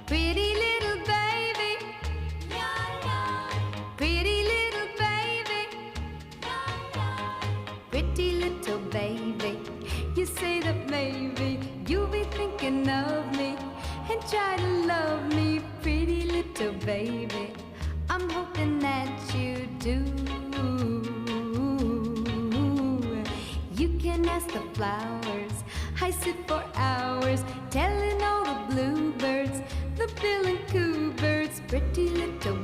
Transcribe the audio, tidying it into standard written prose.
Pretty little baby, pretty little baby, pretty little baby. You say that maybe you'll be thinking of me and try to love me, pretty little baby. I'm hoping that you do. You can ask the flowers, I sit for hours telling all the bluebirds, the bill and coo birds, pretty little